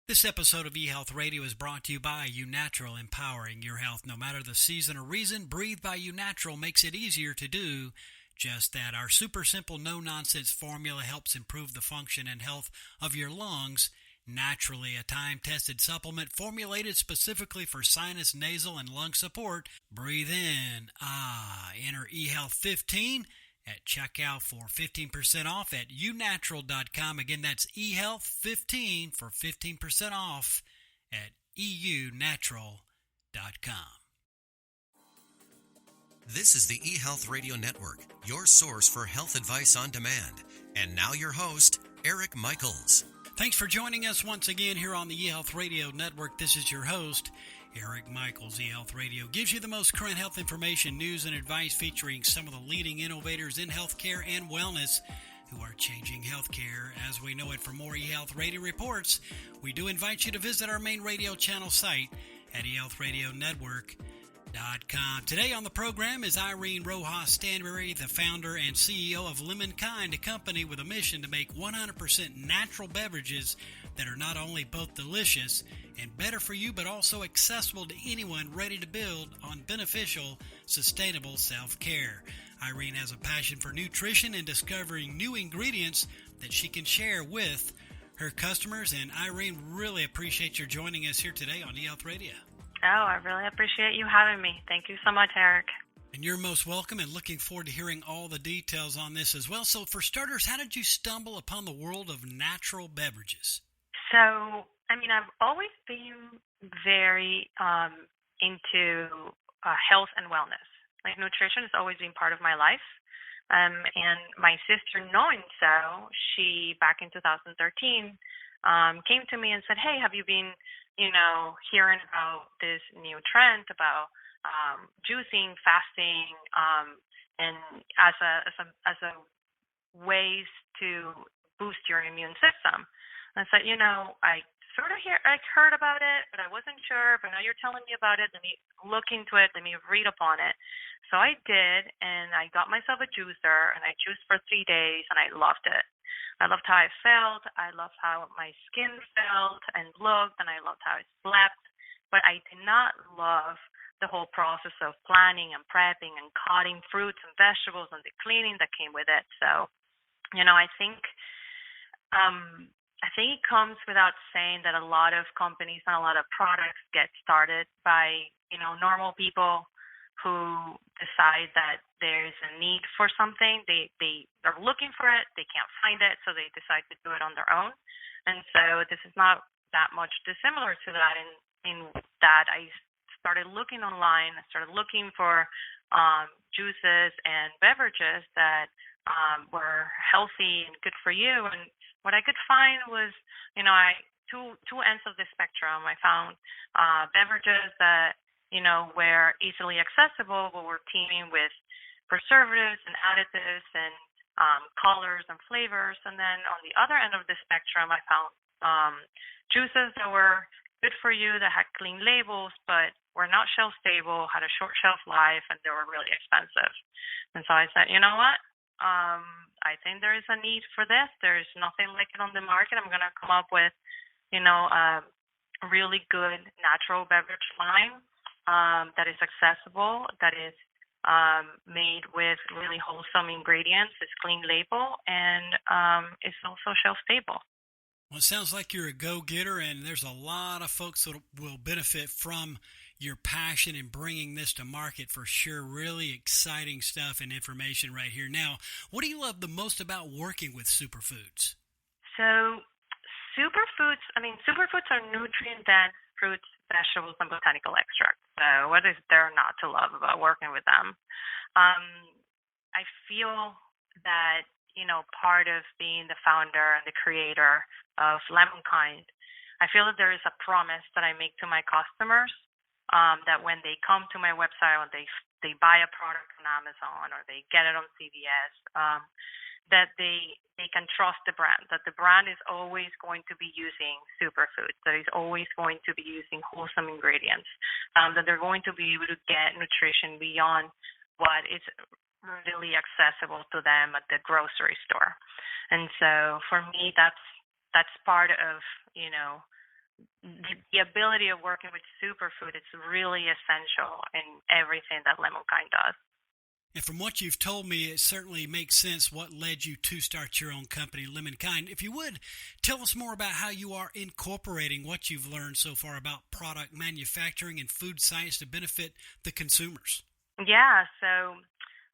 This episode of eHealth Radio is brought to you by UNatural, empowering your health. No matter the season or reason, Breathe by UNatural makes it easier to do just that. Our super simple, no-nonsense formula helps improve the function and health of your lungs naturally. A time-tested supplement formulated specifically for sinus, nasal, and lung support. Breathe in. Enter eHealth 15 at checkout for 15% off at unatural.com. Again, that's eHealth 15 for 15% off at eunatural.com. This is the eHealth Radio Network, your source for health advice on demand. And now your host, Eric Michaels. Thanks for joining us once again here on the eHealth Radio Network. This is your host, Eric Michaels. eHealth Radio gives you the most current health information, news, and advice featuring some of the leading innovators in healthcare and wellness who are changing healthcare as we know it. For more eHealth Radio reports, we do invite you to visit our main radio channel site at eHealthRadioNetwork.com. Today on the program is Irene Rojas Stanbury, the founder and CEO of LEMONKIND, a company with a mission to make 100% natural beverages that are not only both delicious and better for you, but also accessible to anyone ready to build on beneficial, sustainable self-care. Irene has a passion for nutrition and discovering new ingredients that she can share with her customers. And Irene, really appreciate your joining us here today on eHealth Radio. Oh, I really appreciate you having me. Thank you so much, Eric. And you're most welcome, and looking forward to hearing all the details on this as well. So for starters, how did you stumble upon the world of natural beverages? So, I've always been very into health and wellness. Like nutrition has always been part of my life. And my sister, knowing so, she, back in 2013, came to me and said, "Hey, have you been, hearing about this new trend about juicing, fasting, and as a ways to boost your immune system?" And I said, I sort of heard about it, but I wasn't sure. But now you're telling me about it. Let me look into it. Let me read up on it. So I did, and I got myself a juicer, and I juiced for 3 days, and I loved it. I loved how I felt. I loved how my skin felt and looked, and I loved how I slept. But I did not love the whole process of planning and prepping and cutting fruits and vegetables and the cleaning that came with it. So, I think it comes without saying that a lot of companies and a lot of products get started by, normal people who decide that there's a need for something. They are looking for it. They can't find it, so they decide to do it on their own. And so this is not that much dissimilar to that in that I started looking online. I started looking for juices and beverages that were healthy and good for you. And what I could find was, two ends of the spectrum. I found beverages that, were easily accessible, but were teeming with preservatives and additives and colors and flavors. And then on the other end of the spectrum, I found juices that were good for you, that had clean labels, but were not shelf stable, had a short shelf life, and they were really expensive. And so I said, you know what? I think there is a need for this. There's nothing like it on the market. I'm going to come up with, a really good natural beverage line that is accessible, that is made with really wholesome ingredients, it's clean label, and it's also shelf stable. Well, it sounds like you're a go-getter, and there's a lot of folks that will benefit from your passion in bringing this to market for sure. Really exciting stuff and information right here. Now, what do you love the most about working with superfoods? So superfoods are nutrient-dense fruits, vegetables, and botanical extracts. So what is there not to love about working with them? I feel that, part of being the founder and the creator of LEMONKIND, I feel that there is a promise that I make to my customers, that when they come to my website, when they buy a product on Amazon or they get it on CVS, that they can trust the brand, that the brand is always going to be using superfoods, that is always going to be using wholesome ingredients, that they're going to be able to get nutrition beyond what is really accessible to them at the grocery store. And so for me, that's part of, the ability of working with superfood is really essential in everything that LemonKind does. And from what you've told me, it certainly makes sense what led you to start your own company, LemonKind. If you would, tell us more about how you are incorporating what you've learned so far about product manufacturing and food science to benefit the consumers. Yeah, so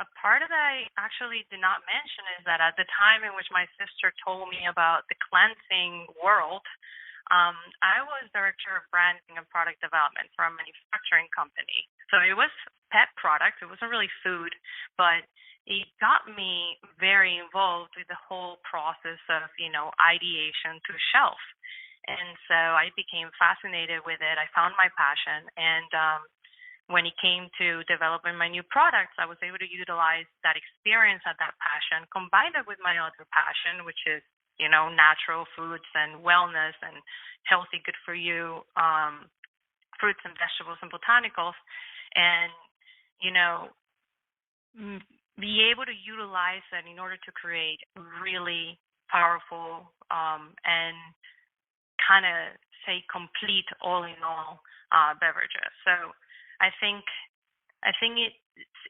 a part of that I actually did not mention is that at the time in which my sister told me about the cleansing world, I was director of branding and product development for a manufacturing company. So it was pet products. It wasn't really food, but it got me very involved with the whole process of, ideation to shelf. And so I became fascinated with it. I found my passion. And when it came to developing my new products, I was able to utilize that experience and that passion, combine it with my other passion, which is natural foods and wellness and healthy, good for you fruits and vegetables and botanicals, and be able to utilize that in order to create really powerful and kind of say complete all in all beverages. So I think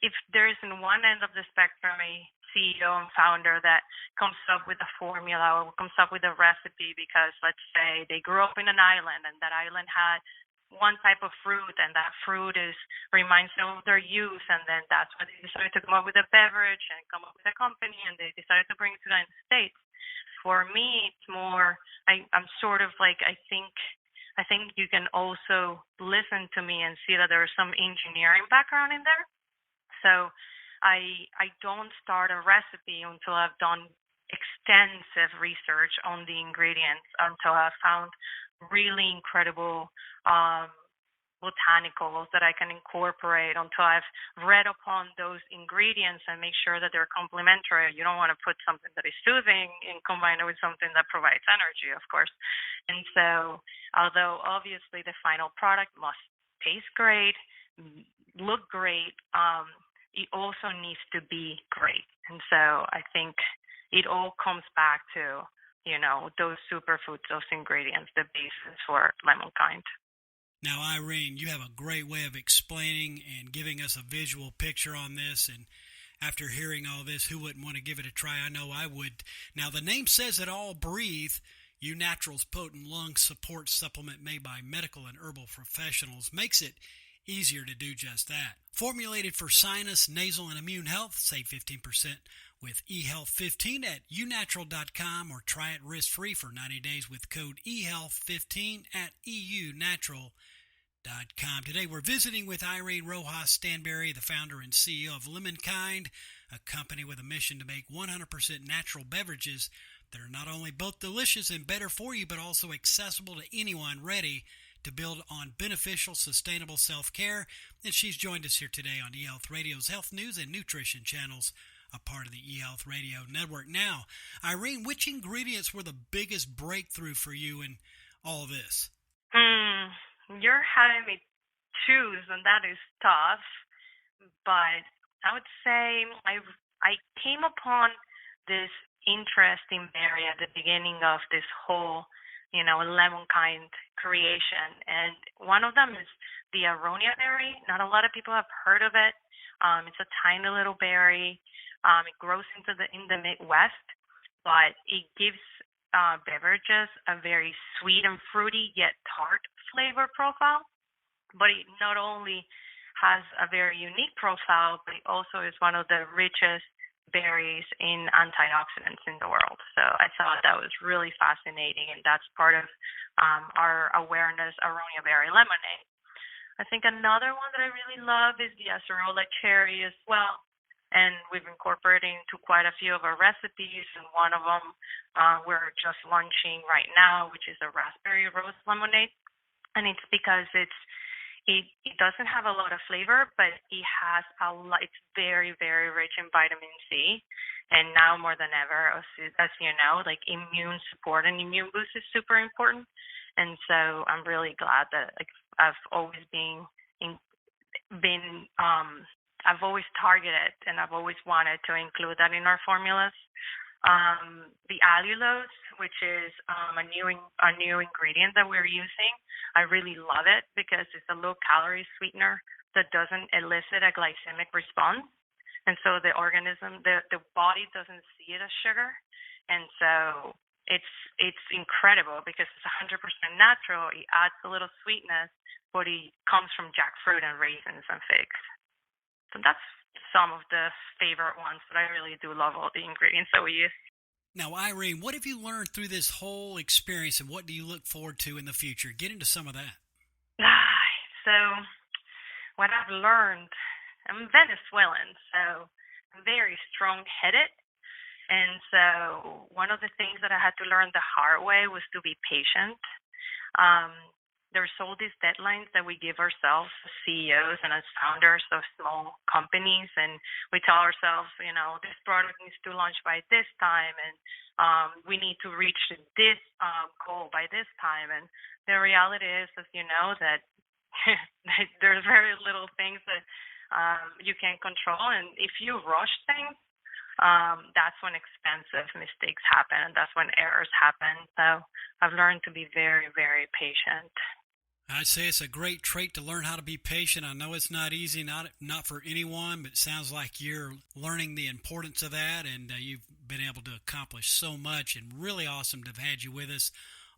if there is in one end of the spectrum a CEO and founder that comes up with a formula or comes up with a recipe because let's say they grew up in an island and that island had one type of fruit and that fruit reminds them of their youth, and then that's why they decided to come up with a beverage and come up with a company and they decided to bring it to the United States. For me, it's more I'm sort of like I think you can also listen to me and see that there is some engineering background in there. So I don't start a recipe until I've done extensive research on the ingredients, until I've found really incredible botanicals that I can incorporate, until I've read upon those ingredients and make sure that they're complementary. You don't want to put something that is soothing and combine it with something that provides energy, of course. And so, although obviously the final product must taste great, look great, it also needs to be great. And so I think it all comes back to, those superfoods, those ingredients, the basis for LemonKind. Now, Irene, you have a great way of explaining and giving us a visual picture on this. And after hearing all this, who wouldn't want to give it a try? I know I would. Now, the name says it all. Breathe. U-Natural's potent lung support supplement made by medical and herbal professionals makes it easier to do just that. Formulated for sinus, nasal, and immune health, save 15% with eHealth 15 at unatural.com or try it risk-free for 90 days with code eHealth15 at eunatural.com. Today we're visiting with Irene Rojas Stanbury, the founder and CEO of LemonKind, a company with a mission to make 100% natural beverages that are not only both delicious and better for you, but also accessible to anyone ready to build on beneficial, sustainable self-care. And she's joined us here today on eHealth Radio's Health News and Nutrition channels, a part of the eHealth Radio Network. Now, Irene, which ingredients were the biggest breakthrough for you in all of this? You're having me choose, and that is tough. But I would say I came upon this interesting berry at the beginning of this whole, LemonKind creation. And one of them is the aronia berry. Not a lot of people have heard of it. It's a tiny little berry. It grows in the Midwest, but it gives beverages a very sweet and fruity yet tart flavor profile. But it not only has a very unique profile, but it also is one of the richest berries in antioxidants in the world. So I thought that was really fascinating, and that's part of our awareness aronia berry lemonade. I think another one that I really love is the acerola cherry as well. And we've incorporated into quite a few of our recipes, and one of them we're just launching right now, which is a raspberry rose lemonade. And it's because it doesn't have a lot of flavor, but it has it's very, very rich in vitamin C. And now more than ever, as you know, like immune support and immune boost is super important. And so I'm really glad that I've always I've always targeted and I've always wanted to include that in our formulas. The allulose, which is a new ingredient that we're using. I really love it because it's a low-calorie sweetener that doesn't elicit a glycemic response. And so the organism, the body doesn't see it as sugar. And so it's incredible because it's 100% natural. It adds a little sweetness, but it comes from jackfruit and raisins and figs. So that's some of the favorite ones, but I really do love all the ingredients that we use. Now, Irene, what have you learned through this whole experience, and what do you look forward to in the future? Get into some of that. So what I've learned, I'm Venezuelan, so I'm very strong-headed. And so one of the things that I had to learn the hard way was to be patient. There's all these deadlines that we give ourselves as CEOs and as founders of small companies, and we tell ourselves, this product needs to launch by this time, and we need to reach this goal by this time. And the reality is, as you know, that there's very little things that you can control, and if you rush things, that's when expensive mistakes happen, and that's when errors happen. So I've learned to be very, very patient. I'd say it's a great trait to learn how to be patient. I know it's not easy, not for anyone, but it sounds like you're learning the importance of that, and you've been able to accomplish so much, and really awesome to have had you with us.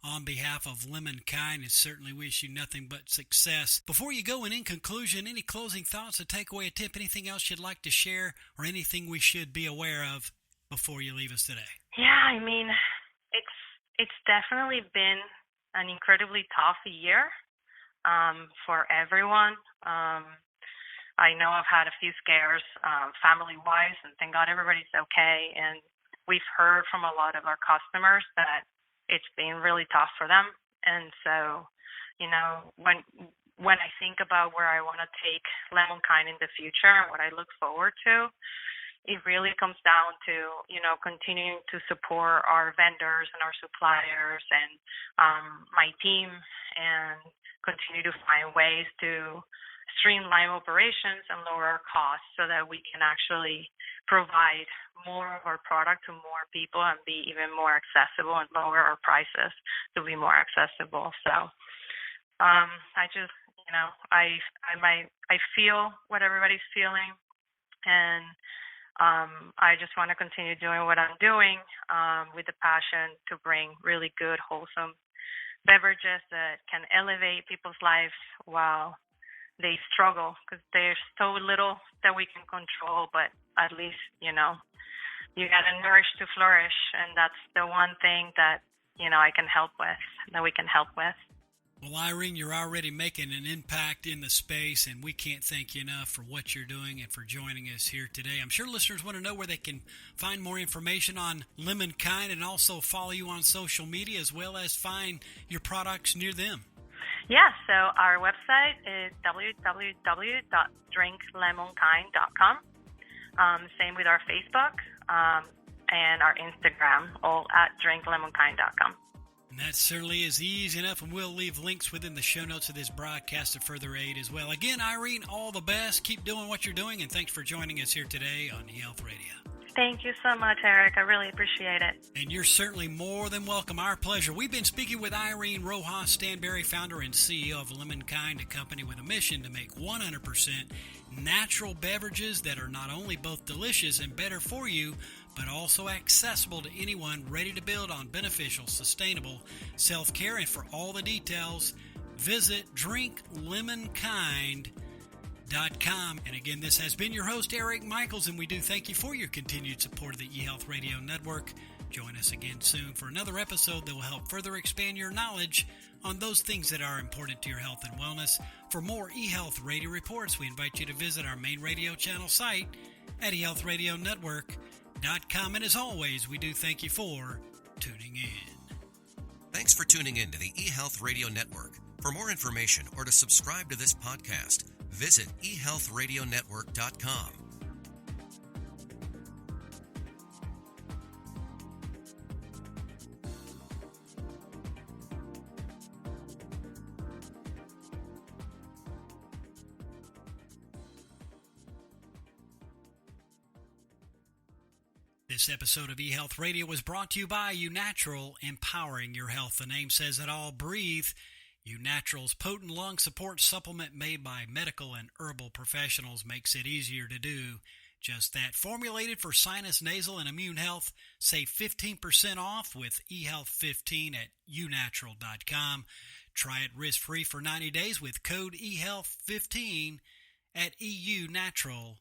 On behalf of LEMONKIND, and certainly wish you nothing but success. Before you go, and in conclusion, any closing thoughts, a takeaway, a tip, anything else you'd like to share, or anything we should be aware of before you leave us today? Yeah, I mean, it's definitely been an incredibly tough year for everyone. I know I've had a few scares family-wise, and thank God everybody's okay. And we've heard from a lot of our customers that it's been really tough for them. And so, when I think about where I want to take LEMONKIND in the future and what I look forward to, it really comes down to, continuing to support our vendors and our suppliers and my team, and continue to find ways to streamline operations and lower our costs so that we can actually provide more of our product to more people and be even more accessible and lower our prices to be more accessible. So I just, I feel what everybody's feeling, and I just want to continue doing what I'm doing with the passion to bring really good, wholesome beverages that can elevate people's lives while they struggle, because there's so little that we can control, but at least, you got to nourish to flourish, and that's the one thing that, I can help with, that we can help with. Well, Irene, you're already making an impact in the space, and we can't thank you enough for what you're doing and for joining us here today. I'm sure listeners want to know where they can find more information on LEMONKIND, and also follow you on social media, as well as find your products near them. Yeah, so our website is www.drinklemonkind.com. Same with our Facebook and our Instagram, all at drinklemonkind.com. And that certainly is easy enough, and we'll leave links within the show notes of this broadcast to further aid as well. Again, Irene, all the best. Keep doing what you're doing, and thanks for joining us here today on eHealth Radio. Thank you so much, Eric. I really appreciate it. And you're certainly more than welcome. Our pleasure. We've been speaking with Irene Rojas Stanbury, founder and CEO of LEMONKIND, a company with a mission to make 100% natural beverages that are not only both delicious and better for you, but also accessible to anyone ready to build on beneficial, sustainable self-care. And for all the details, visit drinklemonkind.com. And again, this has been your host, Eric Michaels, and we do thank you for your continued support of the eHealth Radio Network. Join us again soon for another episode that will help further expand your knowledge on those things that are important to your health and wellness. For more eHealth Radio reports, we invite you to visit our main radio channel site at eHealthRadioNetwork.com. And as always, we do thank you for tuning in. Thanks for tuning in to the eHealth Radio Network. For more information or to subscribe to this podcast, visit eHealthRadioNetwork.com. This episode of eHealth Radio was brought to you by uNatural, empowering your health. The name says it all. Breathe. uNatural's potent lung support supplement made by medical and herbal professionals makes it easier to do just that. Formulated for sinus, nasal, and immune health. Save 15% off with eHealth 15 at uNatural.com. Try it risk-free for 90 days with code eHealth 15 at eUnatural.com.